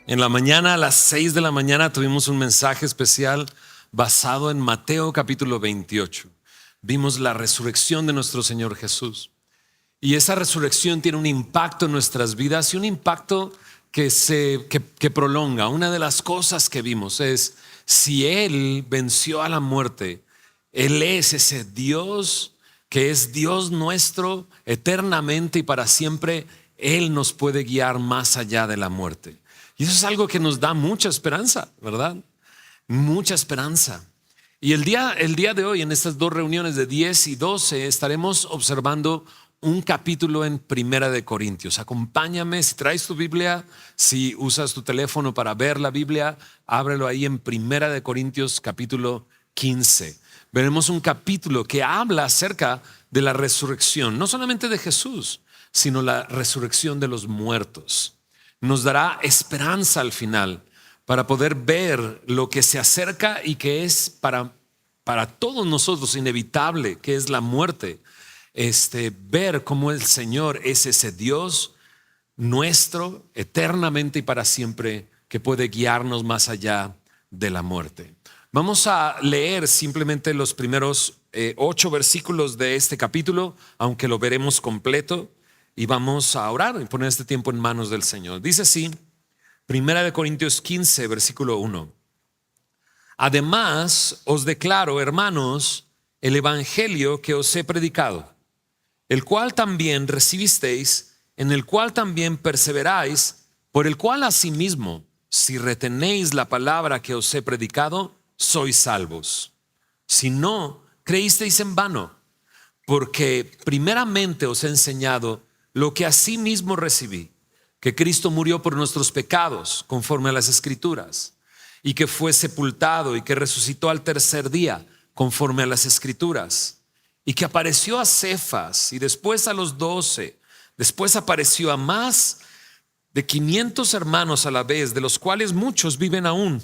En la mañana, a las 6 de la mañana, tuvimos un mensaje especial basado en Mateo capítulo 28. Vimos la resurrección de nuestro Señor Jesús. Y esa resurrección tiene un impacto en nuestras vidas y un impacto que prolonga. Una de las cosas que vimos es, si Él venció a la muerte, Él es ese Dios que es Dios nuestro eternamente y para siempre. Él nos puede guiar más allá de la muerte. Y eso es algo que nos da mucha esperanza, ¿verdad? Mucha esperanza. Y el día de hoy, en estas dos reuniones de 10 y 12, estaremos observando un capítulo en Primera de Corintios. Acompáñame, si traes tu Biblia, si usas tu teléfono para ver la Biblia, ábrelo ahí en Primera de Corintios capítulo 15. Veremos un capítulo que habla acerca de la resurrección, no solamente de Jesús, sino la resurrección de los muertos. Nos dará esperanza al final para poder ver lo que se acerca y que es para todos nosotros inevitable, que es la muerte. Ver cómo el Señor es ese Dios nuestro eternamente y para siempre, que puede guiarnos más allá de la muerte. Vamos a leer simplemente los primeros 8 versículos de este capítulo, aunque lo veremos completo. Y vamos a orar y poner este tiempo en manos del Señor. Dice así, Primera de Corintios 15, versículo 1. Además, os declaro, hermanos, el evangelio que os he predicado, el cual también recibisteis, en el cual también perseveráis, por el cual asimismo, si retenéis la palabra que os he predicado, sois salvos. Si no, creísteis en vano, porque primeramente os he enseñado lo que asimismo recibí, que Cristo murió por nuestros pecados, conforme a las Escrituras, y que fue sepultado y que resucitó al tercer día, conforme a las Escrituras, y que apareció a Cefas y después a los 12, después apareció a más de 500 hermanos a la vez, de los cuales muchos viven aún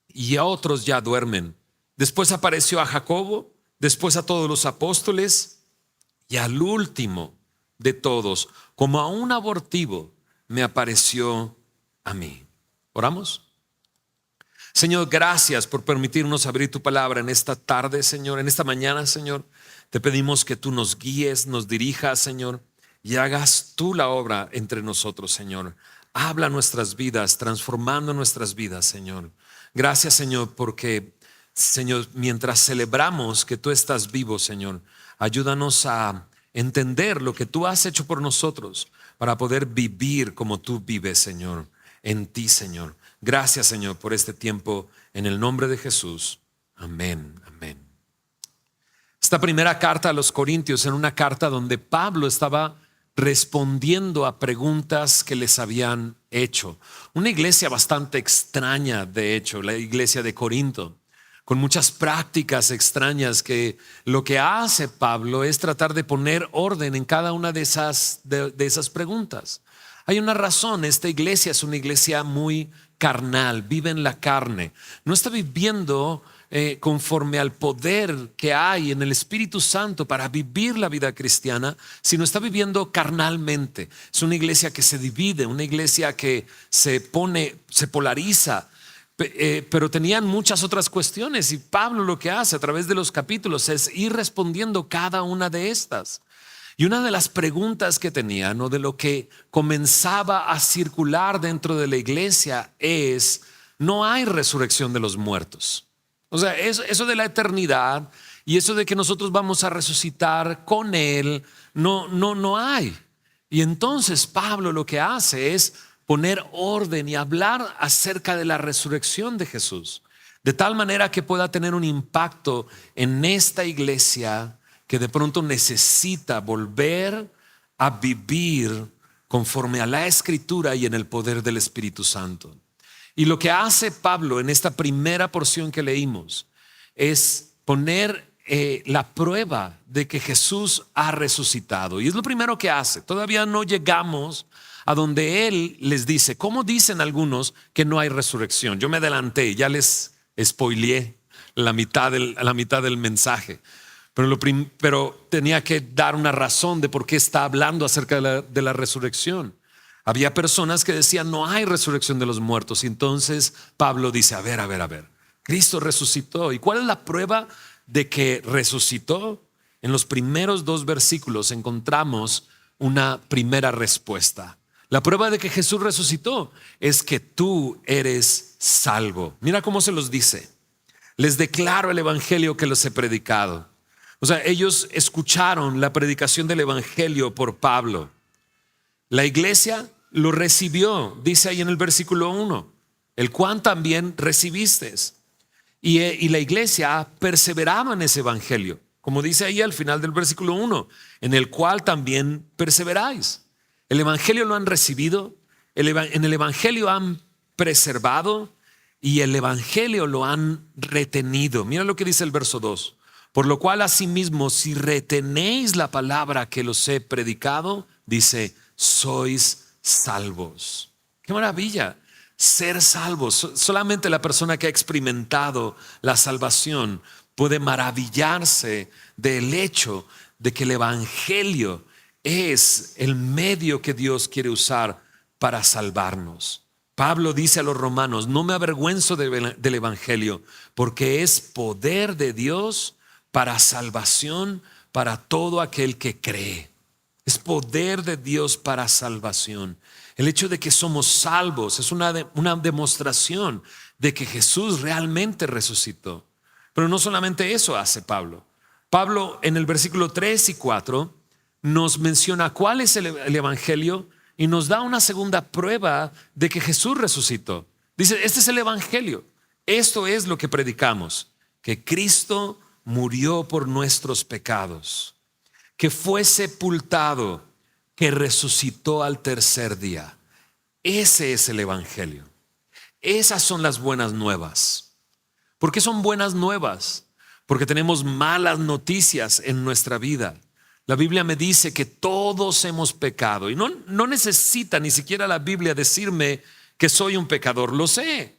y a otros ya duermen. Después apareció a Jacobo, después a todos los apóstoles y al último de todos, como a un abortivo, me apareció a mí. ¿Oramos? Señor, gracias por permitirnos abrir tu palabra en esta tarde, Señor, en esta mañana, Señor. Te pedimos que tú nos guíes, nos dirijas, Señor, y hagas tú la obra entre nosotros, Señor. Habla nuestras vidas, transformando nuestras vidas, Señor. Gracias, Señor, porque, Señor, mientras celebramos que tú estás vivo, Señor, ayúdanos a entender lo que tú has hecho por nosotros para poder vivir como tú vives, Señor, en ti, Señor. Gracias, Señor, por este tiempo, en el nombre de Jesús. Amén, amén. Esta primera carta a los Corintios era una carta donde Pablo estaba respondiendo a preguntas que les habían hecho. Una iglesia bastante extraña, de hecho, la iglesia de Corinto, con muchas prácticas extrañas, que lo que hace Pablo es tratar de poner orden en cada una de esas preguntas. Hay una razón. Esta iglesia es una iglesia muy carnal, vive en la carne, no está viviendo conforme al poder que hay en el Espíritu Santo para vivir la vida cristiana, sino está viviendo carnalmente. Es una iglesia que se divide, una iglesia que se polariza. Pero tenían muchas otras cuestiones, y Pablo lo que hace a través de los capítulos es ir respondiendo cada una de estas. Y una de las preguntas que tenían, o de lo que comenzaba a circular dentro de la iglesia, es: no hay resurrección de los muertos. O sea, eso de la eternidad y eso de que nosotros vamos a resucitar con Él, no hay. Y entonces Pablo lo que hace es poner orden y hablar acerca de la resurrección de Jesús, de tal manera que pueda tener un impacto en esta iglesia que de pronto necesita volver a vivir conforme a la Escritura y en el poder del Espíritu Santo. Y lo que hace Pablo en esta primera porción que leímos es poner la prueba de que Jesús ha resucitado. Y es lo primero que hace. Todavía no llegamos a donde él les dice, ¿cómo dicen algunos que no hay resurrección? Yo me adelanté, ya les spoileé la mitad del mensaje. Pero tenía que dar una razón de por qué está hablando acerca de la resurrección. Había personas que decían no hay resurrección de los muertos. Y entonces Pablo dice, a ver, Cristo resucitó. ¿Y cuál es la prueba de que resucitó? En los primeros 2 versículos encontramos una primera respuesta. La prueba de que Jesús resucitó es que tú eres salvo. Mira cómo se los dice. Les declaro el evangelio que les he predicado. O sea, ellos escucharon la predicación del evangelio por Pablo. La iglesia lo recibió, dice ahí en el versículo 1, el cual también recibiste. Y la iglesia perseveraba en ese evangelio, como dice ahí al final del versículo 1, en el cual también perseveráis. El evangelio lo han recibido, en el evangelio han preservado y el evangelio lo han retenido. Mira lo que dice el verso 2. Por lo cual asimismo, si retenéis la palabra que los he predicado, dice, sois salvos. ¡Qué maravilla! Ser salvos. Solamente la persona que ha experimentado la salvación puede maravillarse del hecho de que el evangelio es el medio que Dios quiere usar para salvarnos. Pablo dice a los romanos, no me avergüenzo del evangelio, porque es poder de Dios para salvación para todo aquel que cree. Es poder de Dios para salvación. El hecho de que somos salvos es una demostración de que Jesús realmente resucitó. Pero no solamente eso hace Pablo. Pablo en el versículo 3 y 4 nos menciona cuál es el evangelio y nos da una segunda prueba de que Jesús resucitó. Dice, este es el evangelio. Esto es lo que predicamos, que Cristo murió por nuestros pecados, que fue sepultado, que resucitó al tercer día. Ese es el evangelio. Esas son las buenas nuevas. ¿Por qué son buenas nuevas? Porque tenemos malas noticias en nuestra vida. La Biblia me dice que todos hemos pecado y no necesita ni siquiera la Biblia decirme que soy un pecador. Lo sé,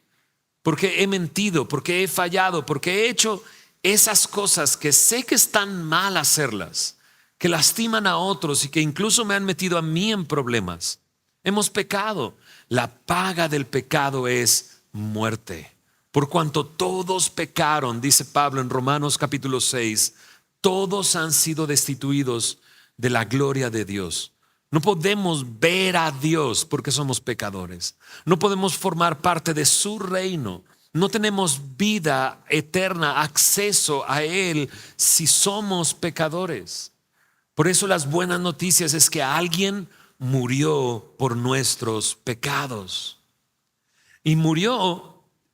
porque he mentido, porque he fallado, porque he hecho esas cosas que sé que están mal hacerlas, que lastiman a otros y que incluso me han metido a mí en problemas. Hemos pecado. La paga del pecado es muerte. Por cuanto todos pecaron, dice Pablo en Romanos capítulo 6, todos han sido destituidos de la gloria de Dios. No podemos ver a Dios porque somos pecadores. No podemos formar parte de su reino. No tenemos vida eterna, acceso a Él si somos pecadores. Por eso las buenas noticias es que alguien murió por nuestros pecados. Y murió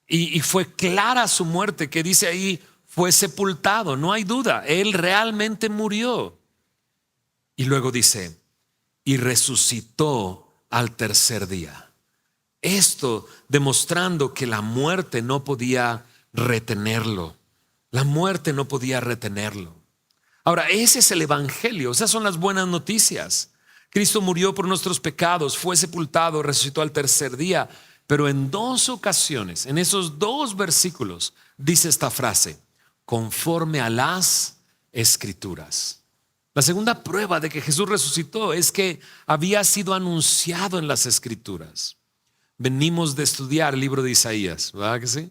y fue clara su muerte, que dice ahí, fue sepultado, no hay duda, Él realmente murió. Y luego dice, y resucitó al tercer día. Esto demostrando que la muerte no podía retenerlo. La muerte no podía retenerlo. Ahora, ese es el evangelio, esas son las buenas noticias. Cristo murió por nuestros pecados, fue sepultado, resucitó al tercer día. Pero en 2 ocasiones, en esos 2 versículos, dice esta frase, conforme a las Escrituras. La segunda prueba de que Jesús resucitó es que había sido anunciado en las Escrituras. Venimos de estudiar el libro de Isaías, ¿verdad que sí?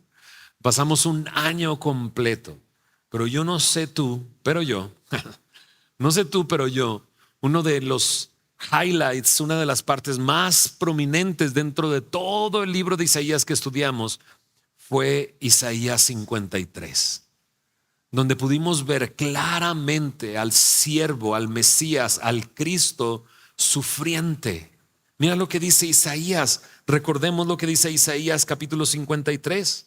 Pasamos un año completo, pero yo no sé tú, pero yo, no sé tú, pero yo, uno de los highlights, una de las partes más prominentes dentro de todo el libro de Isaías que estudiamos fue Isaías 53, donde pudimos ver claramente al siervo, al Mesías, al Cristo sufriente. Mira lo que dice Isaías, recordemos lo que dice Isaías capítulo 53.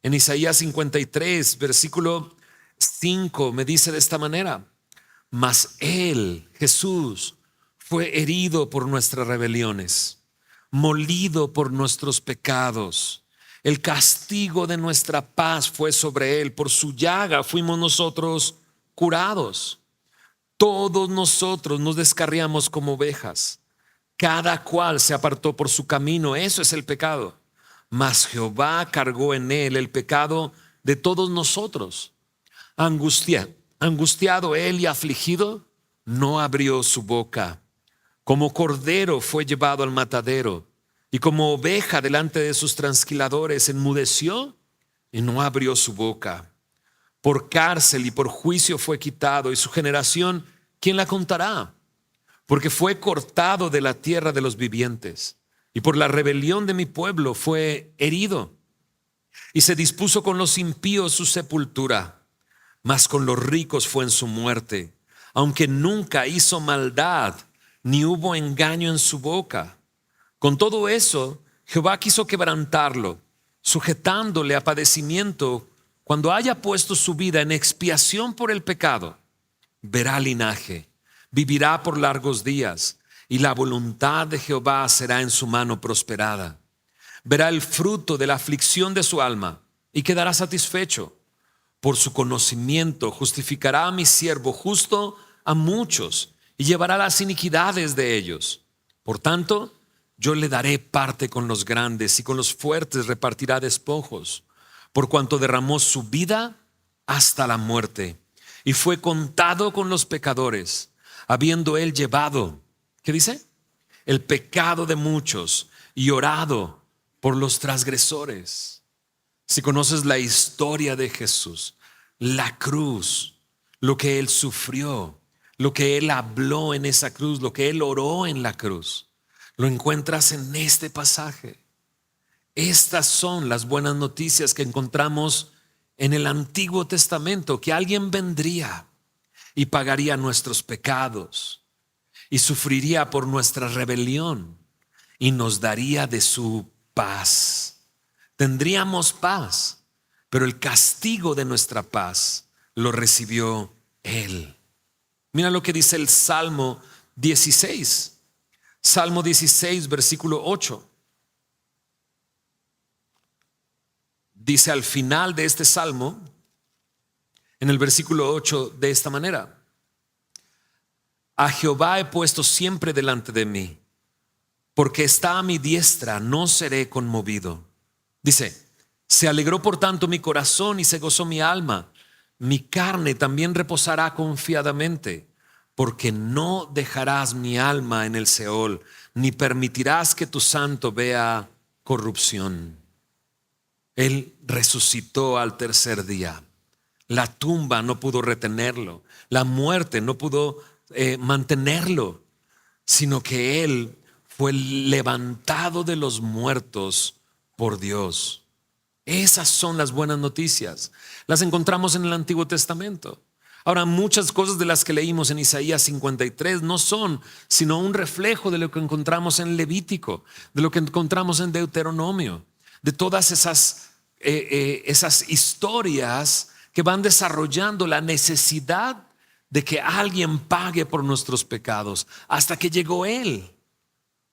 En Isaías 53, versículo 5, me dice de esta manera, mas Él, Jesús, fue herido por nuestras rebeliones, molido por nuestros pecados. El castigo de nuestra paz fue sobre Él. Por su llaga fuimos nosotros curados. Todos nosotros nos descarriamos como ovejas. Cada cual se apartó por su camino. Eso es el pecado. Mas Jehová cargó en Él el pecado de todos nosotros. Angustiado Él y afligido, no abrió su boca. Como cordero fue llevado al matadero, y como oveja delante de sus trasquiladores enmudeció y no abrió su boca. Por cárcel y por juicio fue quitado, y su generación, ¿quién la contará? Porque fue cortado de la tierra de los vivientes, y por la rebelión de mi pueblo fue herido. Y se dispuso con los impíos su sepultura, mas con los ricos fue en su muerte, aunque nunca hizo maldad, ni hubo engaño en su boca. Con todo eso, Jehová quiso quebrantarlo, sujetándole a padecimiento. Cuando haya puesto su vida en expiación por el pecado, verá linaje, vivirá por largos días, y la voluntad de Jehová será en su mano prosperada. Verá el fruto de la aflicción de su alma y quedará satisfecho. Por su conocimiento justificará a mi siervo justo a muchos y llevará las iniquidades de ellos. Por tanto, yo le daré parte con los grandes y con los fuertes repartirá despojos, por cuanto derramó su vida hasta la muerte y fue contado con los pecadores, habiendo él llevado, ¿qué dice? El pecado de muchos y orado por los transgresores. Si conoces la historia de Jesús, la cruz, lo que él sufrió, lo que él habló en esa cruz, lo que él oró en la cruz, lo encuentras en este pasaje. Estas son las buenas noticias que encontramos en el Antiguo Testamento, que alguien vendría y pagaría nuestros pecados y sufriría por nuestra rebelión y nos daría de su paz. Tendríamos paz, pero el castigo de nuestra paz lo recibió Él. Mira lo que dice el Salmo 16. Salmo 16, versículo 8. Dice al final de este salmo, en el versículo 8, de esta manera: a Jehová he puesto siempre delante de mí, porque está a mi diestra, no seré conmovido. Dice: se alegró por tanto mi corazón y se gozó mi alma. Mi carne también reposará confiadamente, porque no dejarás mi alma en el Seol, ni permitirás que tu santo vea corrupción. Él resucitó al tercer día. La tumba no pudo retenerlo, la muerte no pudo mantenerlo, sino que Él fue levantado de los muertos por Dios. Esas son las buenas noticias. Las encontramos en el Antiguo Testamento. Ahora, muchas cosas de las que leímos en Isaías 53 no son sino un reflejo de lo que encontramos en Levítico, de lo que encontramos en Deuteronomio, de todas esas historias que van desarrollando la necesidad de que alguien pague por nuestros pecados, hasta que llegó Él,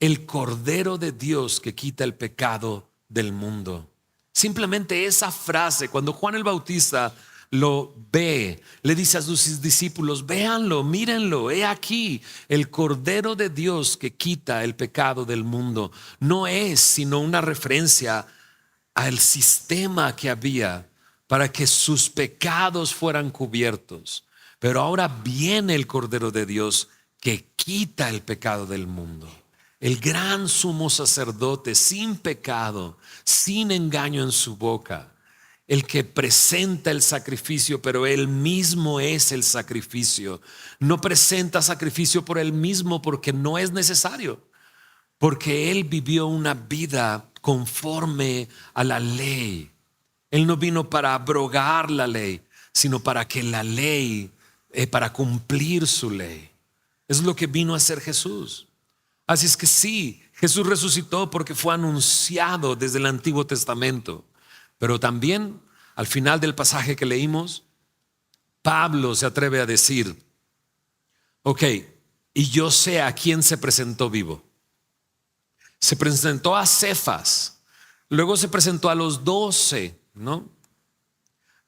el Cordero de Dios que quita el pecado del mundo. Simplemente esa frase, cuando Juan el Bautista lo ve, le dice a sus discípulos: véanlo, mírenlo, he aquí el Cordero de Dios que quita el pecado del mundo. No es sino una referencia al sistema que había para que sus pecados fueran cubiertos. Pero ahora viene el Cordero de Dios que quita el pecado del mundo. El gran sumo sacerdote sin pecado, sin engaño en su boca, el que presenta el sacrificio, pero él mismo es el sacrificio. No presenta sacrificio por él mismo porque no es necesario, porque él vivió una vida conforme a la ley. Él no vino para abrogar la ley, sino para que la ley, para cumplir su ley. Es lo que vino a hacer Jesús. Así es que sí, Jesús resucitó porque fue anunciado desde el Antiguo Testamento. Pero también al final del pasaje que leímos, Pablo se atreve a decir: ok, y yo sé a quién se presentó vivo. Se presentó a Cefas, luego se presentó a los 12, ¿no?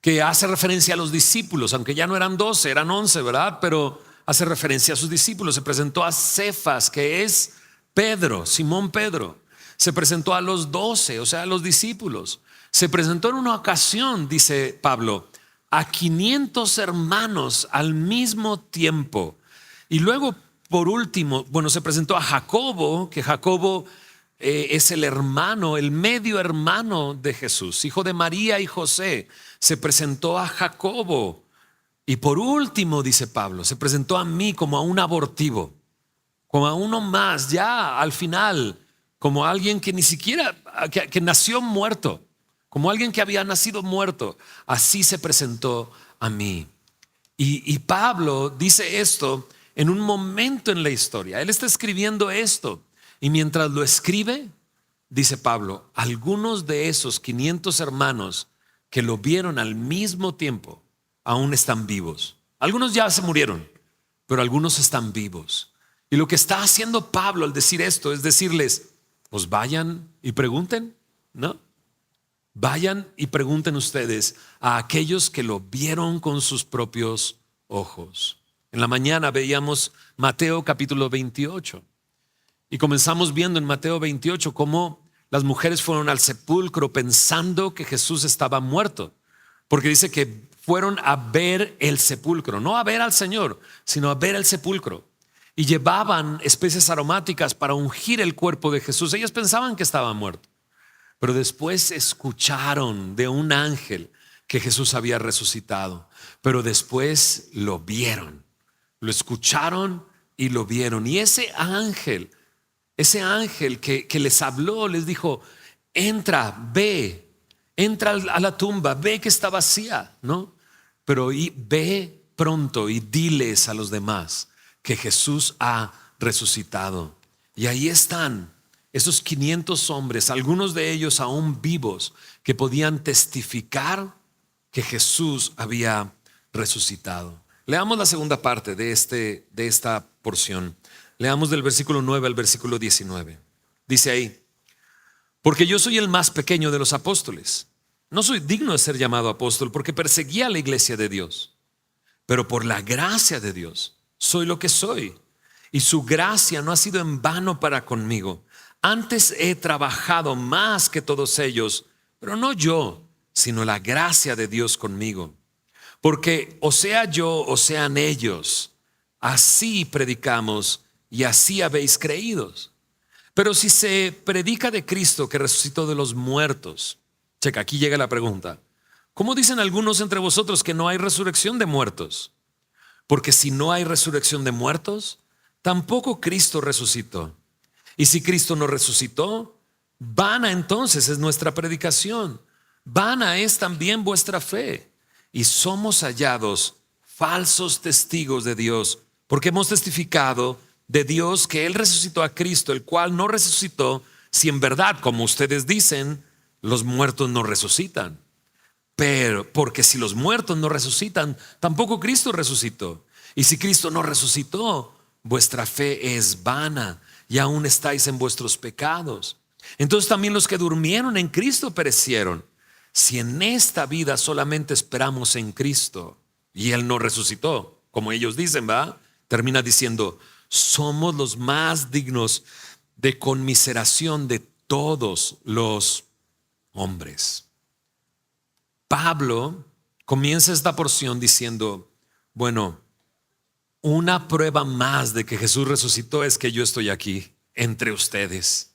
Que hace referencia a los discípulos, aunque ya no eran 12, eran 11, ¿verdad? Pero hace referencia a sus discípulos. Se presentó a Cefas, que es Pedro, Simón Pedro. Se presentó a los 12, o sea, a los discípulos. Se presentó en una ocasión, dice Pablo, a 500 hermanos al mismo tiempo. Y luego por último, bueno, se presentó a Jacobo, que Jacobo es el hermano, el medio hermano de Jesús, hijo de María y José. Se presentó a Jacobo. Y por último, dice Pablo, se presentó a mí como a un abortivo, como a uno más, ya al final, como alguien que ni siquiera, que nació muerto, como alguien que había nacido muerto. Así se presentó a mí. Y Pablo dice esto en un momento en la historia. Él está escribiendo esto y mientras lo escribe, dice Pablo, algunos de esos 500 hermanos que lo vieron al mismo tiempo aún están vivos. Algunos ya se murieron, pero algunos están vivos. Y lo que está haciendo Pablo al decir esto es decirles, pues vayan y pregunten, ¿no? Vayan y pregunten ustedes a aquellos que lo vieron con sus propios ojos. En la mañana veíamos Mateo capítulo 28 y comenzamos viendo en Mateo 28 cómo las mujeres fueron al sepulcro pensando que Jesús estaba muerto, porque dice que fueron a ver el sepulcro, no a ver al Señor, sino a ver el sepulcro. Y llevaban especies aromáticas para ungir el cuerpo de Jesús. Ellos pensaban que estaba muerto. Pero después escucharon de un ángel que Jesús había resucitado. Pero después lo vieron, lo escucharon y lo vieron. Y ese ángel que les habló, les dijo, entra, ve, entra a la tumba, ve que está vacía, ¿no? Pero ve pronto y diles a los demás que Jesús ha resucitado. Y ahí están esos 500 hombres, algunos de ellos aún vivos, que podían testificar que Jesús había resucitado. Leamos la segunda parte de esta porción. Leamos del versículo 9 al versículo 19. Dice ahí, porque yo soy el más pequeño de los apóstoles. No soy digno de ser llamado apóstol porque perseguía a la iglesia de Dios. Pero por la gracia de Dios soy lo que soy. Y su gracia no ha sido en vano para conmigo. Antes he trabajado más que todos ellos, pero no yo, sino la gracia de Dios conmigo. Porque o sea yo o sean ellos, así predicamos y así habéis creído. Pero si se predica de Cristo que resucitó de los muertos, checa, aquí llega la pregunta. ¿Cómo dicen algunos entre vosotros que no hay resurrección de muertos? Porque si no hay resurrección de muertos, tampoco Cristo resucitó. Y si Cristo no resucitó, vana entonces es nuestra predicación, vana es también vuestra fe. Y somos hallados falsos testigos de Dios, porque hemos testificado de Dios que Él resucitó a Cristo, el cual no resucitó, si en verdad, como ustedes dicen, los muertos no resucitan. Pero porque si los muertos no resucitan, tampoco Cristo resucitó. Y si Cristo no resucitó, vuestra fe es vana y aún estáis en vuestros pecados. Entonces también los que durmieron en Cristo perecieron. Si en esta vida solamente esperamos en Cristo y Él no resucitó, como ellos dicen, ¿va? Termina diciendo, somos los más dignos de conmiseración de todos los hombres. Pablo comienza esta porción diciendo, bueno, una prueba más de que Jesús resucitó es que yo estoy aquí entre ustedes,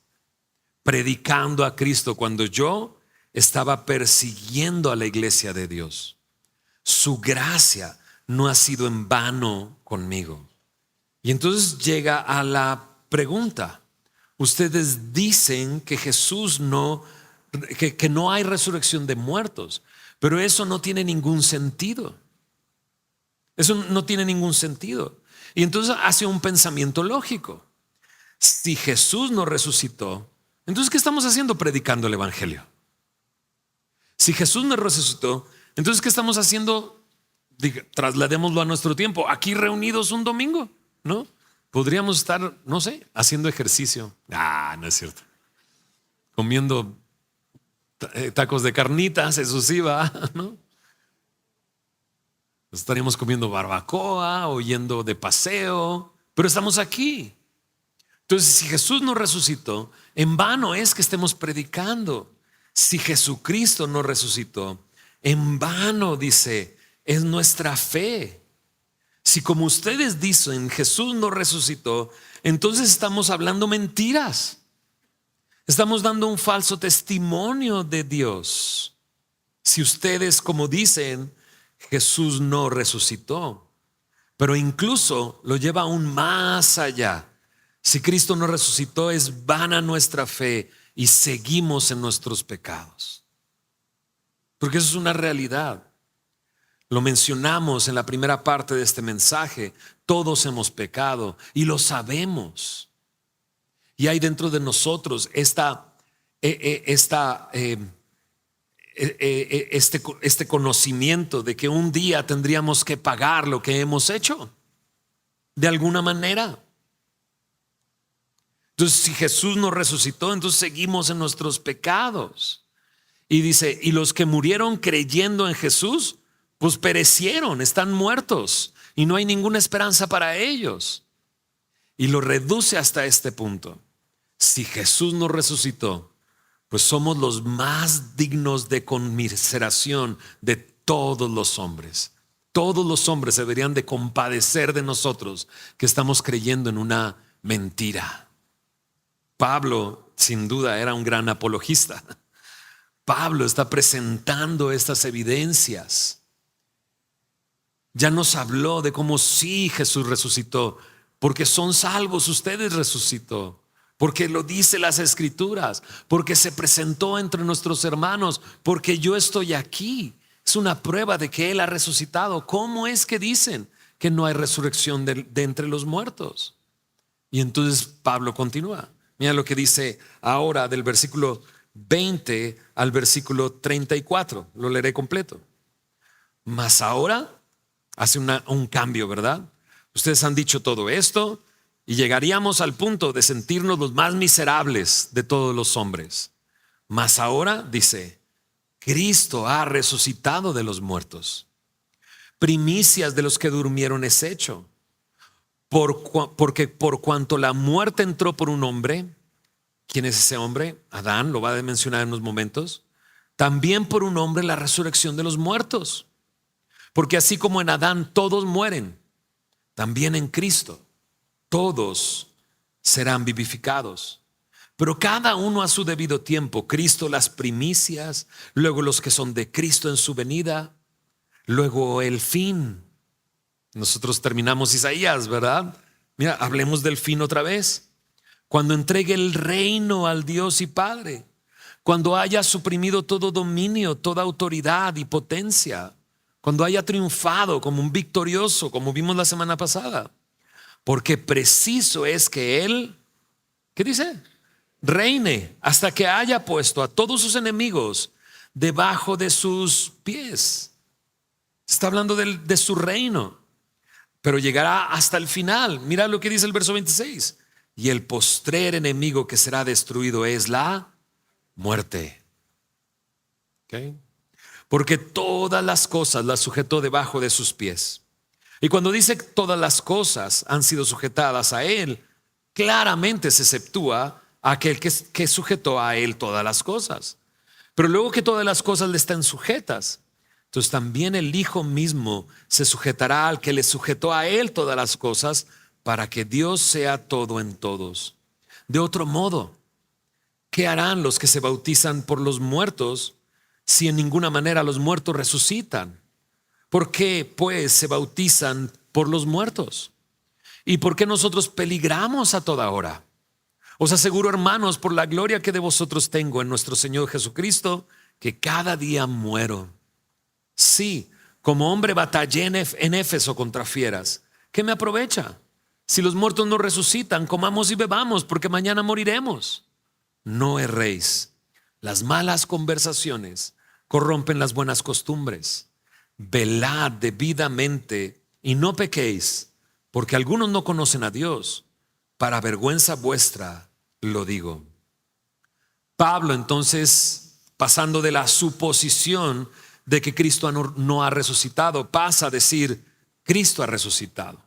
predicando a Cristo cuando yo estaba persiguiendo a la iglesia de Dios. Su gracia no ha sido en vano conmigo. Y entonces llega a la pregunta. Ustedes dicen que Jesús que no hay resurrección de muertos, pero eso no tiene ningún sentido. Eso no tiene ningún sentido. Y entonces hace un pensamiento lógico. Si Jesús no resucitó, entonces ¿qué estamos haciendo predicando el evangelio? Si Jesús no resucitó, entonces ¿qué estamos haciendo? Trasladémoslo a nuestro tiempo, aquí reunidos un domingo, ¿no? Podríamos estar, no sé, haciendo ejercicio. No es cierto. Comiendo tacos de carnitas, eso sí va, ¿no? Estaríamos comiendo barbacoa o yendo de paseo, pero estamos aquí. Entonces, si Jesús no resucitó, en vano es que estemos predicando. Si Jesucristo no resucitó, en vano, dice, es nuestra fe. Si como ustedes dicen Jesús no resucitó, entonces estamos hablando mentiras. Estamos dando un falso testimonio de Dios. Si ustedes como dicen Jesús no resucitó, pero incluso lo lleva aún más allá. Si Cristo no resucitó, es vana nuestra fe y seguimos en nuestros pecados. Porque eso es una realidad. Lo mencionamos en la primera parte de este mensaje. Todos hemos pecado y lo sabemos. Y hay dentro de nosotros este conocimiento de que un día tendríamos que pagar lo que hemos hecho, de alguna manera. Entonces, si Jesús nos resucitó, entonces seguimos en nuestros pecados. Y dice, y los que murieron creyendo en Jesús, pues perecieron, están muertos y no hay ninguna esperanza para ellos. Y lo reduce hasta este punto. Si Jesús nos resucitó, pues somos los más dignos de conmiseración de todos los hombres. Todos los hombres deberían de compadecer de nosotros que estamos creyendo en una mentira. Pablo, sin duda, era un gran apologista. Pablo está presentando estas evidencias. Ya nos habló de cómo sí Jesús resucitó, porque son salvos, ustedes resucitó. Porque lo dice las Escrituras, porque se presentó entre nuestros hermanos, porque yo estoy aquí. Es una prueba de que Él ha resucitado. ¿Cómo es que dicen que no hay resurrección de entre los muertos? Y entonces Pablo continúa. Mira lo que dice ahora del versículo 20 al versículo 34. Lo leeré completo. Mas ahora hace un cambio, ¿verdad? Ustedes han dicho todo esto y llegaríamos al punto de sentirnos los más miserables de todos los hombres. Mas ahora, dice, Cristo ha resucitado de los muertos. Primicias de los que durmieron es hecho. Porque por cuanto la muerte entró por un hombre, ¿quién es ese hombre? Adán, lo va a mencionar en unos momentos. También por un hombre la resurrección de los muertos. Porque así como en Adán todos mueren, también en Cristo todos serán vivificados. Pero cada uno a su debido tiempo. Cristo las primicias, luego los que son de Cristo en su venida, luego el fin. Nosotros terminamos Isaías, ¿verdad? Mira, hablemos del fin otra vez. Cuando entregue el reino al Dios y Padre, cuando haya suprimido todo dominio, toda autoridad y potencia, cuando haya triunfado como un victorioso, como vimos la semana pasada. Porque preciso es que Él, ¿qué dice? Reine hasta que haya puesto a todos sus enemigos debajo de sus pies. Está hablando de su reino, pero llegará hasta el final. Mira lo que dice el verso 26. Y el postrer enemigo que será destruido es la muerte. ¿Okay? Porque todas las cosas las sujetó debajo de sus pies. Y cuando dice que todas las cosas han sido sujetadas a Él, claramente se exceptúa a aquel que sujetó a Él todas las cosas. Pero luego que todas las cosas le están sujetas, entonces también el Hijo mismo se sujetará al que le sujetó a Él todas las cosas, para que Dios sea todo en todos. De otro modo, ¿qué harán los que se bautizan por los muertos si en ninguna manera los muertos resucitan? ¿Por qué pues se bautizan por los muertos? ¿Y por qué nosotros peligramos a toda hora? Os aseguro, hermanos, por la gloria que de vosotros tengo en nuestro Señor Jesucristo, que cada día muero. Sí, como hombre batallé en Éfeso contra fieras. ¿Qué me aprovecha? Si los muertos no resucitan, comamos y bebamos, porque mañana moriremos. No erréis. Las malas conversaciones corrompen las buenas costumbres. Velad debidamente y no pequéis, porque algunos no conocen a Dios. Para vergüenza vuestra lo digo. Pablo, entonces, pasando de la suposición de que Cristo no ha resucitado, pasa a decir Cristo ha resucitado.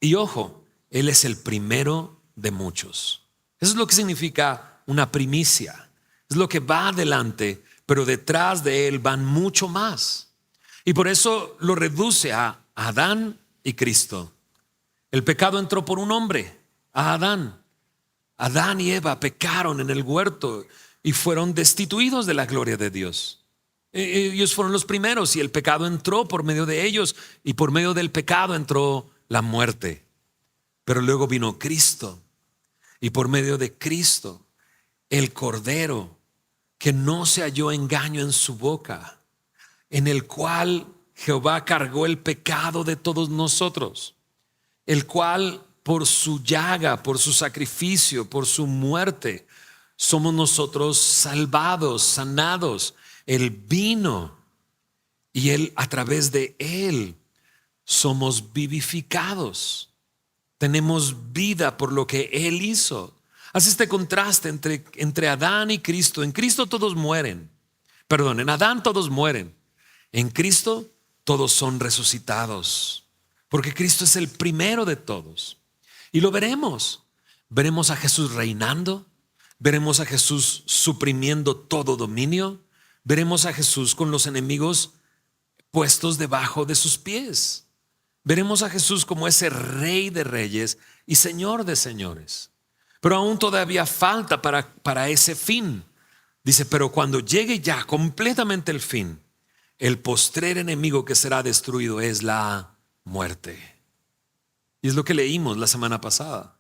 Y ojo, Él es el primero de muchos. Eso es lo que significa una primicia. Es lo que va adelante, pero detrás de Él van mucho más. Y por eso lo reduce a Adán y Cristo. El pecado entró por un hombre, a Adán. Adán y Eva pecaron en el huerto y fueron destituidos de la gloria de Dios. Ellos fueron los primeros y el pecado entró por medio de ellos y por medio del pecado entró la muerte. Pero luego vino Cristo y por medio de Cristo, el Cordero, que no se halló engaño en su boca, en el cual Jehová cargó el pecado de todos nosotros, el cual por su llaga, por su sacrificio, por su muerte, somos nosotros salvados, sanados. Él vino y a través de Él somos vivificados. Tenemos vida por lo que Él hizo. Hace este contraste entre Adán y Cristo. En Cristo todos mueren. Perdón, en Adán todos mueren. En Cristo todos son resucitados. Porque Cristo es el primero de todos. Y lo veremos. Veremos a Jesús reinando. Veremos a Jesús suprimiendo todo dominio. Veremos a Jesús con los enemigos puestos debajo de sus pies. Veremos a Jesús como ese Rey de reyes y Señor de señores. Pero aún todavía falta para ese fin. Dice, pero cuando llegue ya completamente el fin, el postrer enemigo que será destruido es la muerte. Y es lo que leímos la semana pasada.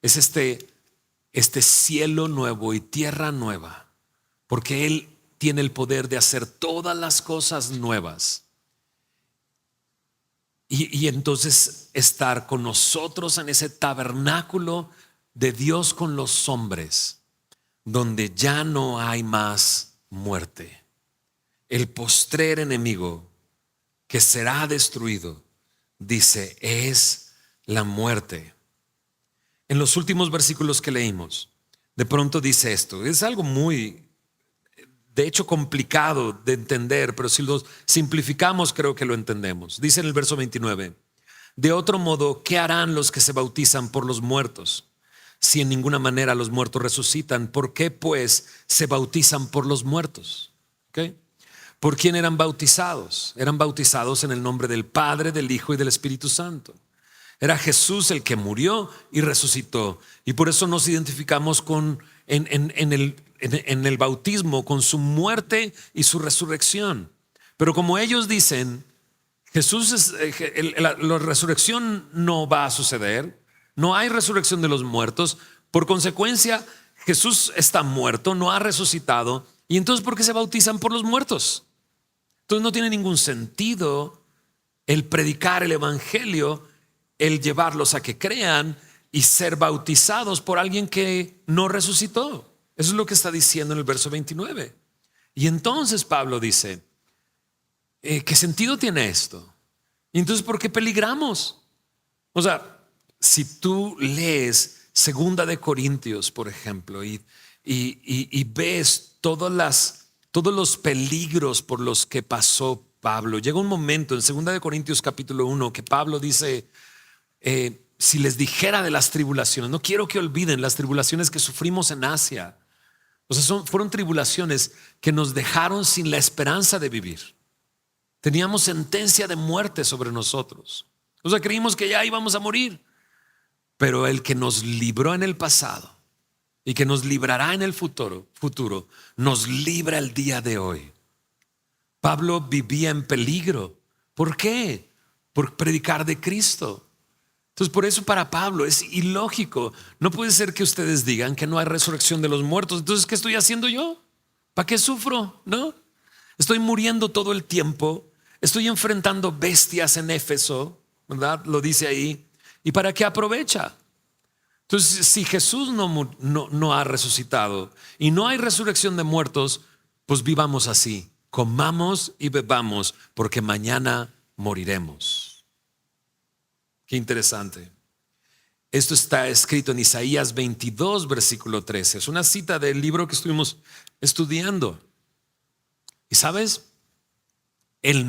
Es este cielo nuevo y tierra nueva, porque Él tiene el poder de hacer todas las cosas nuevas. Y entonces estar con nosotros en ese tabernáculo de Dios con los hombres, donde ya no hay más muerte. El postrer enemigo que será destruido, dice, es la muerte. En los últimos versículos que leímos, de pronto dice esto. Es algo muy, de hecho, complicado de entender, pero si lo simplificamos creo que lo entendemos. Dice en el verso 29, de otro modo, ¿qué harán los que se bautizan por los muertos? Si en ninguna manera los muertos resucitan, ¿por qué pues se bautizan por los muertos? ¿Okay? ¿Por quién eran bautizados? Eran bautizados en el nombre del Padre, del Hijo y del Espíritu Santo. Era Jesús el que murió y resucitó. Y por eso nos identificamos en el bautismo con su muerte y su resurrección. Pero como ellos dicen, la resurrección no va a suceder. No hay resurrección de los muertos. Por consecuencia, Jesús está muerto, no ha resucitado. Y entonces, ¿por qué se bautizan por los muertos? Entonces no tiene ningún sentido el predicar el evangelio, el llevarlos a que crean y ser bautizados por alguien que no resucitó. Eso es lo que está diciendo en el verso 29. Y entonces Pablo dice, ¿qué sentido tiene esto? Y entonces, ¿por qué peligramos? O sea, si tú lees Segunda de Corintios, por ejemplo, y ves todos los peligros por los que pasó Pablo, llega un momento en Segunda de Corintios capítulo 1 que Pablo dice, si les dijera de las tribulaciones, no quiero que olviden las tribulaciones que sufrimos en Asia. O sea, fueron tribulaciones que nos dejaron sin la esperanza de vivir. Teníamos sentencia de muerte sobre nosotros. O sea, creímos que ya íbamos a morir. Pero el que nos libró en el pasado y que nos librará en el futuro, nos libra el día de hoy. Pablo vivía en peligro. ¿Por qué? Por predicar de Cristo. Entonces, por eso para Pablo es ilógico. No puede ser que ustedes digan que no hay resurrección de los muertos. Entonces, ¿qué estoy haciendo yo? ¿Para qué sufro? ¿No? Estoy muriendo todo el tiempo. Estoy enfrentando bestias en Éfeso, ¿verdad? Lo dice ahí. ¿Y para qué aprovecha? Entonces, si Jesús no ha resucitado y no hay resurrección de muertos, pues vivamos así. Comamos y bebamos, porque mañana moriremos. Qué interesante. Esto está escrito en Isaías 22, versículo 13. Es una cita del libro que estuvimos estudiando. Y sabes, el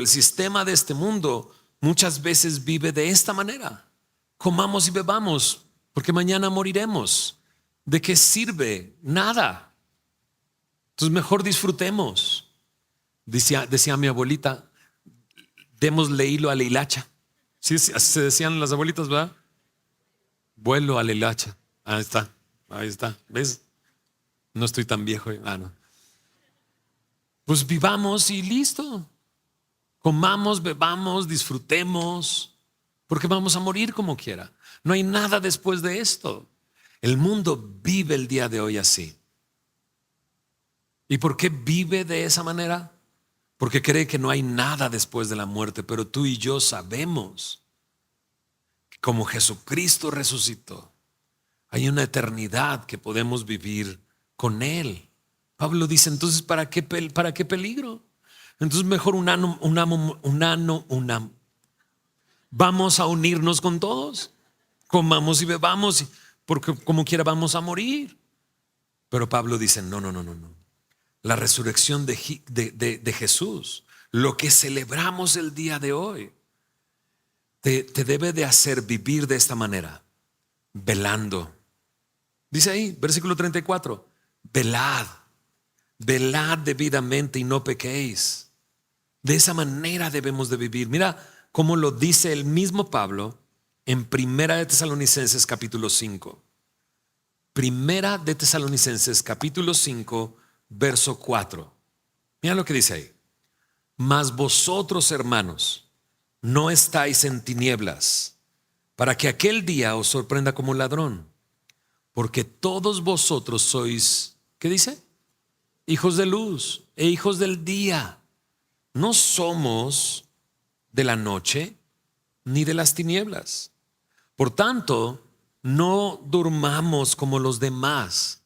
sistema de este mundo muchas veces vive de esta manera. Comamos y bebamos, porque mañana moriremos. ¿De qué sirve? Nada. Entonces mejor disfrutemos. Decía mi abuelita, démosle hilo a la hilacha. Sí, así se decían las abuelitas, ¿verdad? Vuelo a la hilacha. Ahí está, ahí está. ¿Ves? No estoy tan viejo. No. Pues vivamos y listo. Comamos, bebamos, disfrutemos, porque vamos a morir como quiera. No hay nada después de esto. El mundo vive el día de hoy así. ¿Y por qué vive de esa manera? Porque cree que no hay nada después de la muerte, pero tú y yo sabemos que como Jesucristo resucitó, hay una eternidad que podemos vivir con Él. Pablo dice, entonces, ¿para qué peligro? Entonces mejor vamos a unirnos con todos, comamos y bebamos, porque como quiera vamos a morir. Pero Pablo dice, no. La resurrección de Jesús, lo que celebramos el día de hoy, te debe de hacer vivir de esta manera, velando. Dice ahí, versículo 34, velad debidamente y no pequéis. De esa manera debemos de vivir. Mira cómo lo dice el mismo Pablo en Primera de Tesalonicenses capítulo 5. Primera de Tesalonicenses capítulo 5 verso 4. Mira lo que dice ahí. Mas vosotros, hermanos, no estáis en tinieblas, para que aquel día os sorprenda como un ladrón. Porque todos vosotros sois, ¿qué dice? Hijos de luz e hijos del día. No somos de la noche ni de las tinieblas. Por tanto, no durmamos como los demás.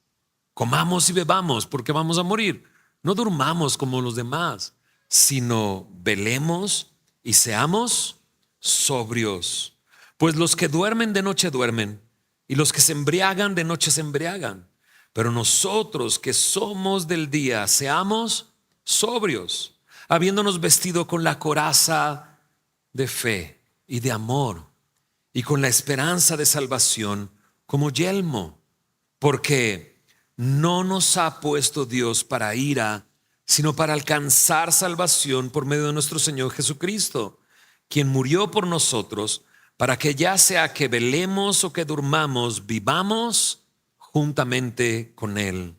Comamos y bebamos porque vamos a morir. No durmamos como los demás, sino velemos y seamos sobrios. Pues los que duermen de noche duermen, y los que se embriagan de noche se embriagan. Pero nosotros que somos del día, seamos sobrios, habiéndonos vestido con la coraza de fe y de amor, y con la esperanza de salvación como yelmo, porque no nos ha puesto Dios para ira, sino para alcanzar salvación por medio de nuestro Señor Jesucristo, quien murió por nosotros, para que ya sea que velemos o que durmamos, vivamos juntamente con Él.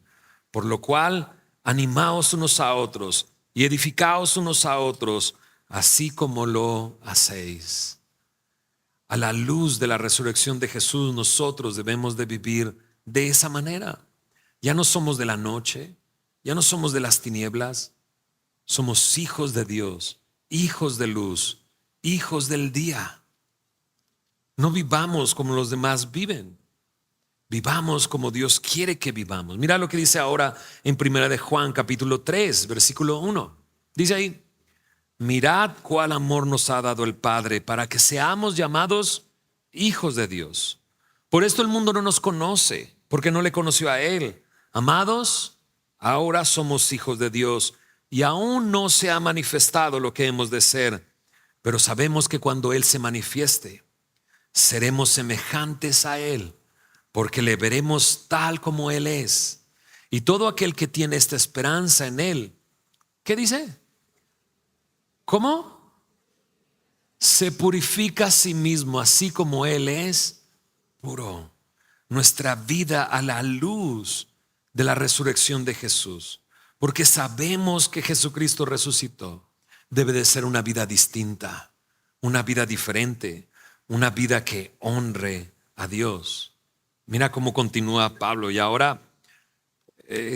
Por lo cual, animaos unos a otros y edificaos unos a otros, así como lo hacéis. A la luz de la resurrección de Jesús, nosotros debemos de vivir de esa manera. Ya no somos de la noche, ya no somos de las tinieblas, somos hijos de Dios, hijos de luz, hijos del día. No vivamos como los demás viven, vivamos como Dios quiere que vivamos. Mira lo que dice ahora en Primera de Juan capítulo 3 versículo 1. Dice ahí, mirad cuál amor nos ha dado el Padre para que seamos llamados hijos de Dios. Por esto el mundo no nos conoce, porque no le conoció a Él. Amados, ahora somos hijos de Dios y aún no se ha manifestado lo que hemos de ser, pero sabemos que cuando Él se manifieste, seremos semejantes a Él, porque le veremos tal como Él es. Y todo aquel que tiene esta esperanza en Él, ¿qué dice? ¿Cómo? Se purifica a sí mismo, así como Él es puro. Nuestra vida a la luz de la resurrección de Jesús, porque sabemos que Jesucristo resucitó, debe de ser una vida distinta, una vida diferente, una vida que honre a Dios. Mira cómo continúa Pablo y ahora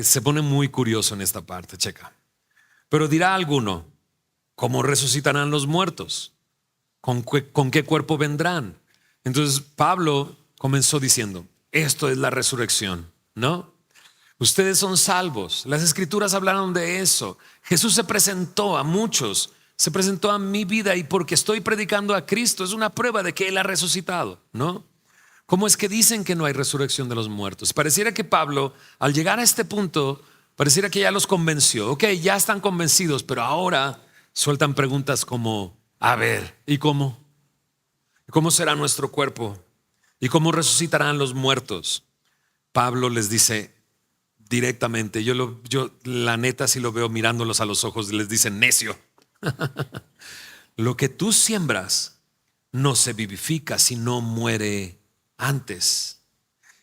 se pone muy curioso en esta parte, checa. Pero dirá alguno, ¿cómo resucitarán los muertos? ¿Con qué cuerpo vendrán? Entonces Pablo comenzó diciendo, esto es la resurrección, ¿no? Ustedes son salvos. Las escrituras hablaron de eso. Jesús se presentó a muchos, se presentó a mi vida, y porque estoy predicando a Cristo es una prueba de que Él ha resucitado, ¿no? ¿Cómo es que dicen que no hay resurrección de los muertos? Pareciera que Pablo, al llegar a este punto, pareciera que ya los convenció. Ok, ya están convencidos, pero ahora sueltan preguntas como, a ver, ¿y cómo? ¿Cómo será nuestro cuerpo? ¿Y cómo resucitarán los muertos? Pablo les dice directamente, yo la neta si lo veo mirándolos a los ojos, les dice necio. lo que tú siembras no se vivifica, sino muere antes.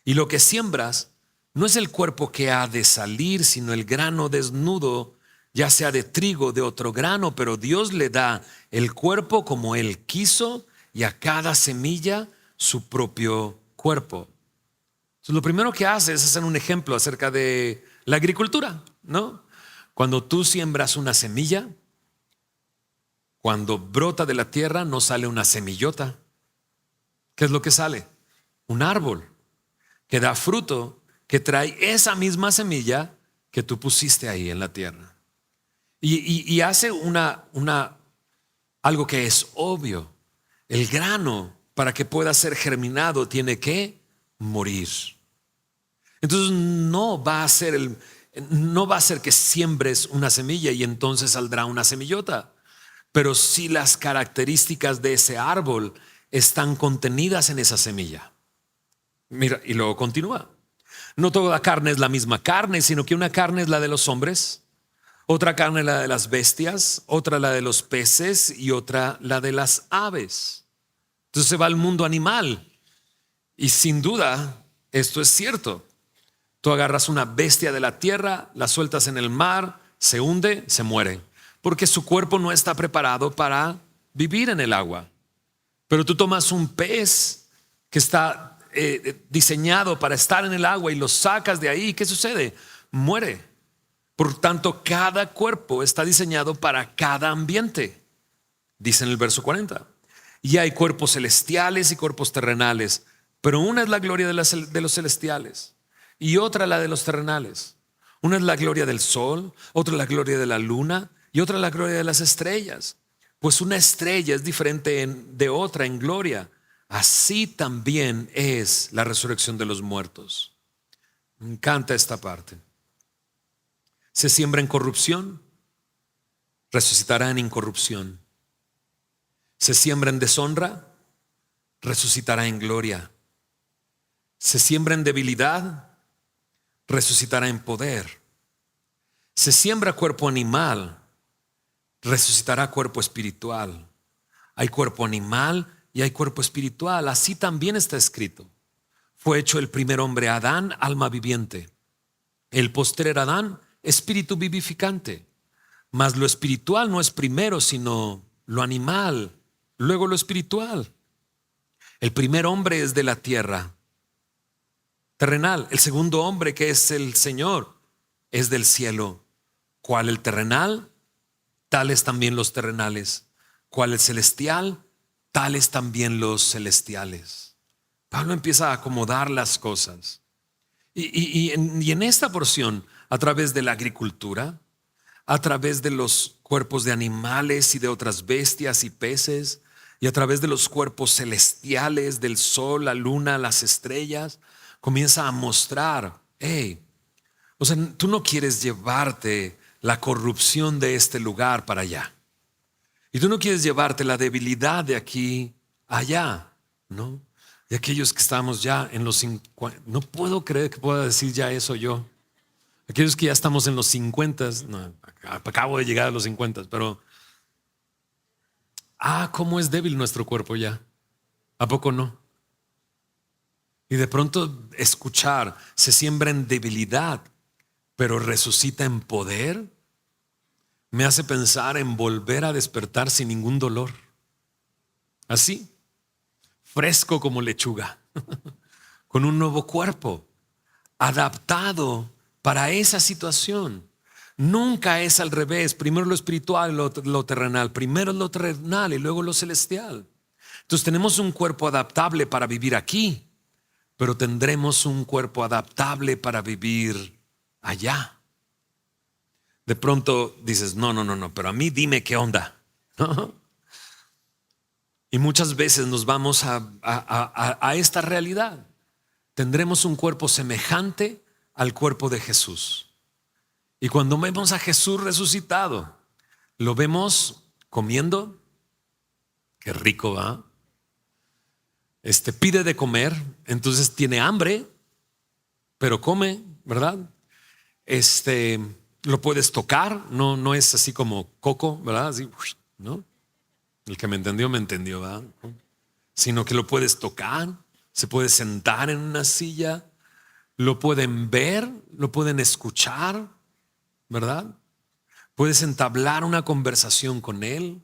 Y lo que siembras no es el cuerpo que ha de salir, sino el grano desnudo, ya sea de trigo, de otro grano, pero Dios le da el cuerpo como Él quiso y a cada semilla su propio cuerpo. Entonces, lo primero que hace es hacer un ejemplo acerca de la agricultura, ¿no? Cuando tú siembras una semilla, cuando brota de la tierra no sale una semillota. ¿Qué es lo que sale? Un árbol que da fruto, que trae esa misma semilla que tú pusiste ahí en la tierra. Y hace algo que es obvio. El grano, para que pueda ser germinado, tiene que morir. Entonces no va a ser que siembres una semilla y entonces saldrá una semillota. Pero sí las características de ese árbol están contenidas en esa semilla. Mira, y luego continúa. No toda carne es la misma carne, sino que una carne es la de los hombres, otra carne la de las bestias, otra la de los peces y otra la de las aves. Entonces se va al mundo animal. Y sin duda, esto es cierto. Tú agarras una bestia de la tierra, la sueltas en el mar, se hunde, se muere, porque su cuerpo no está preparado para vivir en el agua. Pero tú tomas un pez que está diseñado para estar en el agua y lo sacas de ahí, ¿qué sucede? Muere. Por tanto, cada cuerpo está diseñado para cada ambiente, dice en el verso 40. Y hay cuerpos celestiales y cuerpos terrenales, pero una es la gloria de los celestiales y otra la de los terrenales. Una es la gloria del sol, otra la gloria de la luna y otra la gloria de las estrellas. Pues una estrella es diferente de otra en gloria. Así también es la resurrección de los muertos. Me encanta esta parte. Se siembra en corrupción, resucitará en incorrupción. Se siembra en deshonra, resucitará en gloria. Se siembra en debilidad, resucitará en poder. Se siembra cuerpo animal, resucitará cuerpo espiritual. Hay cuerpo animal y hay cuerpo espiritual. Así también está escrito. Fue hecho el primer hombre Adán, alma viviente. El postrer Adán, espíritu vivificante. Mas lo espiritual no es primero, sino lo animal, luego lo espiritual. El primer hombre es de la tierra, terrenal. El segundo hombre, que es el Señor, es del cielo. ¿Cuál el terrenal? Tales también los terrenales. ¿Cuál el celestial? Tales también los celestiales. Pablo empieza a acomodar las cosas. Y en esta porción, a través de la agricultura, a través de los cuerpos de animales y de otras bestias y peces, y a través de los cuerpos celestiales, del sol, la luna, las estrellas, comienza a mostrar, o sea, tú no quieres llevarte la corrupción de este lugar para allá. Y tú no quieres llevarte la debilidad de aquí allá, ¿no? Y aquellos que estamos ya en los 50, no puedo creer que pueda decir ya eso yo. Aquellos que ya estamos en los 50, no, acabo de llegar a los 50, pero cómo es débil nuestro cuerpo ya. ¿A poco no? Y de pronto escuchar, se siembra en debilidad, pero resucita en poder, me hace pensar en volver a despertar sin ningún dolor. Así, fresco como lechuga, con un nuevo cuerpo, adaptado para esa situación. Nunca es al revés, primero lo espiritual y lo terrenal, primero lo terrenal y luego lo celestial. Entonces tenemos un cuerpo adaptable para vivir aquí, pero tendremos un cuerpo adaptable para vivir allá. De pronto dices, no, pero a mí dime qué onda. Y muchas veces nos vamos a esta realidad. Tendremos un cuerpo semejante al cuerpo de Jesús. Y cuando vemos a Jesús resucitado, lo vemos comiendo. Qué rico, ¿va? Pide de comer, entonces tiene hambre, pero come, ¿verdad? Lo puedes tocar, no es así como coco, ¿verdad? Así, ¿no? El que me entendió, ¿verdad? Sino que lo puedes tocar, se puede sentar en una silla, lo pueden ver, lo pueden escuchar, ¿verdad? Puedes entablar una conversación con Él.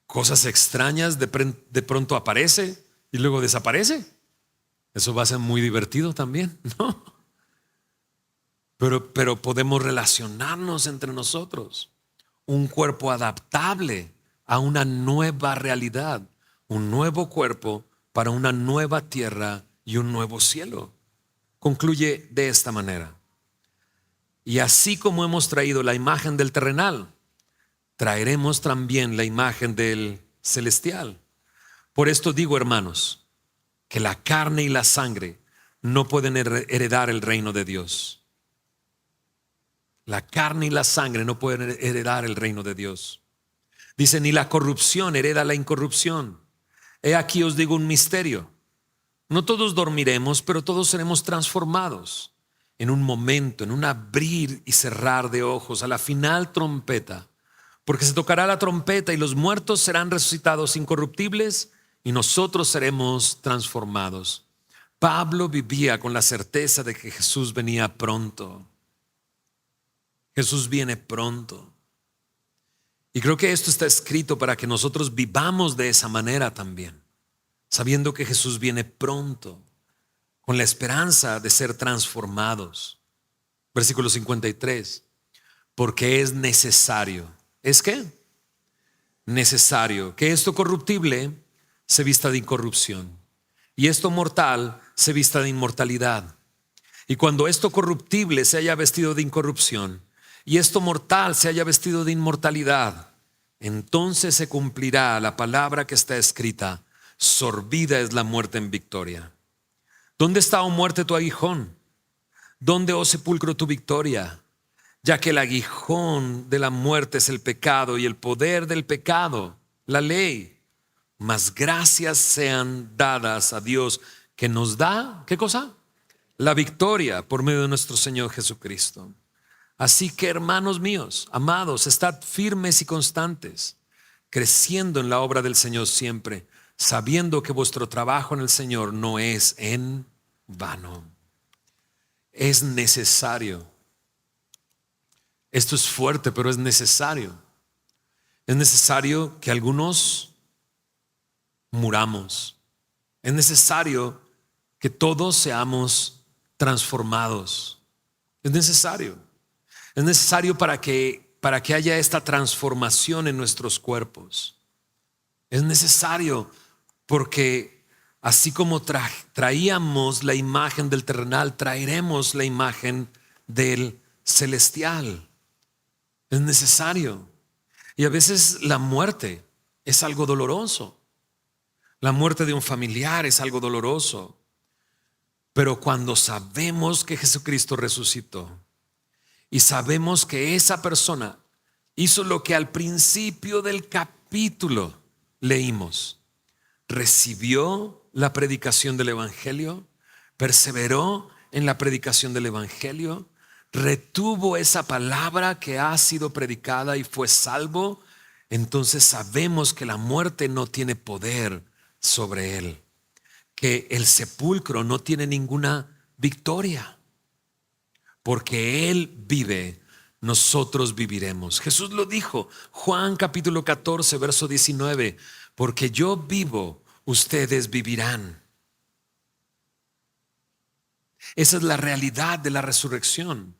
Cosas extrañas de pronto aparece y luego desaparece. Eso va a ser muy divertido también, ¿no? Pero podemos relacionarnos entre nosotros. Un cuerpo adaptable a una nueva realidad, un nuevo cuerpo para una nueva tierra y un nuevo cielo. Concluye de esta manera: y así como hemos traído la imagen del terrenal, traeremos también la imagen del celestial. Por esto digo, hermanos, que la carne y la sangre no pueden heredar el reino de Dios. La carne y la sangre no pueden heredar el reino de Dios. Dice, ni la corrupción hereda la incorrupción. He aquí os digo un misterio. No todos dormiremos, pero todos seremos transformados en un momento, en un abrir y cerrar de ojos, a la final trompeta. Porque se tocará la trompeta y los muertos serán resucitados incorruptibles y nosotros seremos transformados. Pablo vivía con la certeza de que Jesús venía pronto. Jesús viene pronto. Y creo que esto está escrito para que nosotros vivamos de esa manera también, sabiendo que Jesús viene pronto, con la esperanza de ser transformados. Versículo 53. Porque es necesario. ¿Es qué? Necesario que esto corruptible se vista de incorrupción y esto mortal se vista de inmortalidad. Y cuando esto corruptible se haya vestido de incorrupción y esto mortal se haya vestido de inmortalidad, entonces se cumplirá la palabra que está escrita: sorbida es la muerte en victoria. ¿Dónde está, oh muerte, tu aguijón? ¿Dónde, oh sepulcro, tu victoria? Ya que el aguijón de la muerte es el pecado y el poder del pecado, la ley. Mas gracias sean dadas a Dios que nos da, ¿qué cosa? La victoria por medio de nuestro Señor Jesucristo. Así que, hermanos míos, amados, estad firmes y constantes, creciendo en la obra del Señor siempre, sabiendo que vuestro trabajo en el Señor no es en vano. Es necesario. Esto es fuerte, pero es necesario. Es necesario que algunos muramos. Es necesario que todos seamos transformados. Es necesario. Es necesario para que haya esta transformación en nuestros cuerpos. Es necesario porque así como traíamos la imagen del terrenal, traeremos la imagen del celestial. Es necesario. Y a veces la muerte es algo doloroso. La muerte de un familiar es algo doloroso. Pero cuando sabemos que Jesucristo resucitó y sabemos que esa persona hizo lo que al principio del capítulo leímos, recibió la predicación del Evangelio, perseveró en la predicación del Evangelio, retuvo esa palabra que ha sido predicada y fue salvo, entonces sabemos que la muerte no tiene poder sobre él, que el sepulcro no tiene ninguna victoria, porque él vive, nosotros viviremos. Jesús lo dijo, Juan capítulo 14 verso 19, porque yo vivo, ustedes vivirán. Esa es la realidad de la resurrección.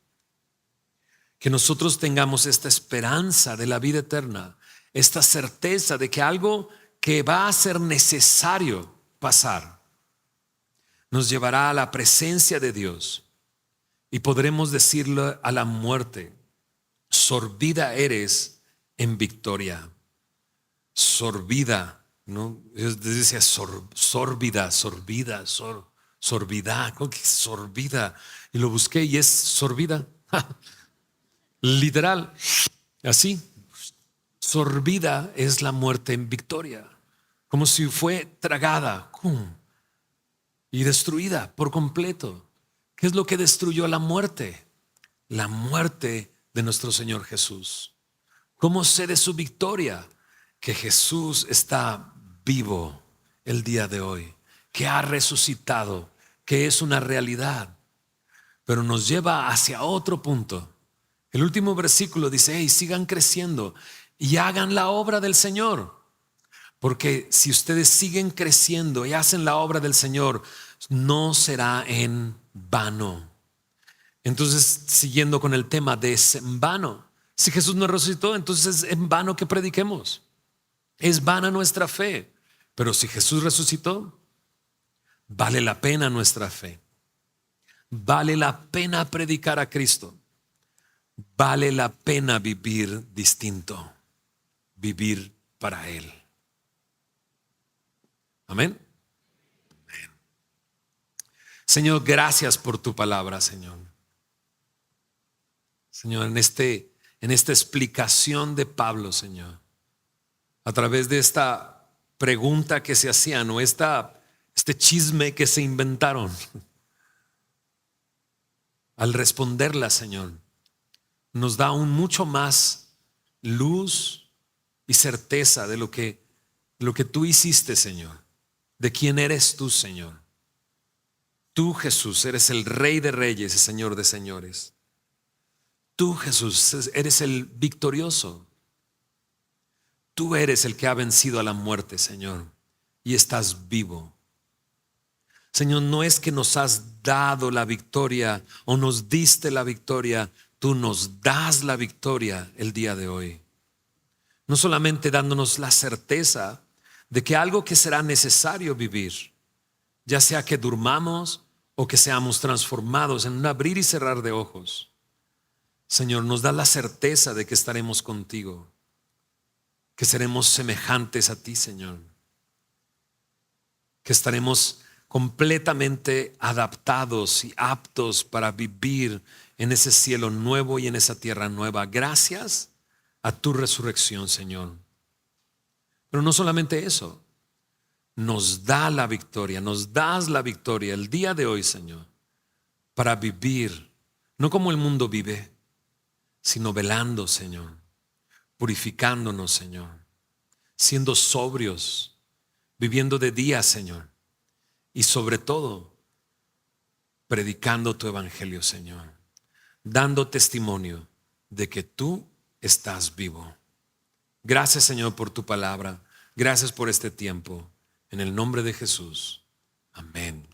Que nosotros tengamos esta esperanza de la vida eterna, esta certeza de que algo que va a ser necesario pasar nos llevará a la presencia de Dios y podremos decirle a la muerte: sorbida eres en victoria. Sorbida, ¿no? Dice sorbida, sorbida, ¿cómo que sorbida? Y lo busqué y es sorbida. Literal, así. Sorbida es la muerte en victoria, como si fue tragada y destruida por completo. ¿Qué es lo que destruyó la muerte? La muerte de nuestro Señor Jesús. ¿Cómo sé de su victoria? que Jesús está vivo el día de hoy, que ha resucitado, que es una realidad, pero nos lleva hacia otro punto. El último versículo dice: hey, sigan creciendo y hagan la obra del Señor, porque si ustedes siguen creciendo y hacen la obra del Señor, no será en vano. Entonces, siguiendo con el tema de es en vano. Si Jesús no resucitó, entonces es en vano que prediquemos. Es vana nuestra fe. Pero si Jesús resucitó, vale la pena nuestra fe. Vale la pena predicar a Cristo. Vale la pena vivir distinto. Vivir para Él. Amén. Amén. Señor, gracias por tu palabra, Señor. Señor, en esta explicación de Pablo, Señor, a través de esta pregunta que se hacían o este chisme que se inventaron, al responderla, Señor, nos da aún mucho más luz y certeza de lo que tú hiciste, Señor, de quién eres tú, Señor. Tú, Jesús, eres el Rey de Reyes y Señor de Señores. Tú, Jesús, eres el victorioso. Tú eres el que ha vencido a la muerte, Señor, y estás vivo. Señor, no es que nos has dado la victoria o nos diste la victoria, tú nos das la victoria el día de hoy. No solamente dándonos la certeza de que algo que será necesario vivir, ya sea que durmamos o que seamos transformados en un abrir y cerrar de ojos. Señor, nos da la certeza de que estaremos contigo, que seremos semejantes a ti, Señor, que estaremos completamente adaptados y aptos para vivir en ese cielo nuevo y en esa tierra nueva, gracias a tu resurrección, Señor. Pero no solamente eso, nos da la victoria, nos das la victoria el día de hoy, Señor, para vivir, no como el mundo vive, sino velando, Señor, purificándonos, Señor, siendo sobrios, viviendo de día, Señor, y sobre todo, predicando tu evangelio, Señor, dando testimonio de que tú estás vivo. Gracias, Señor, por tu palabra. Gracias por este tiempo. En el nombre de Jesús. Amén.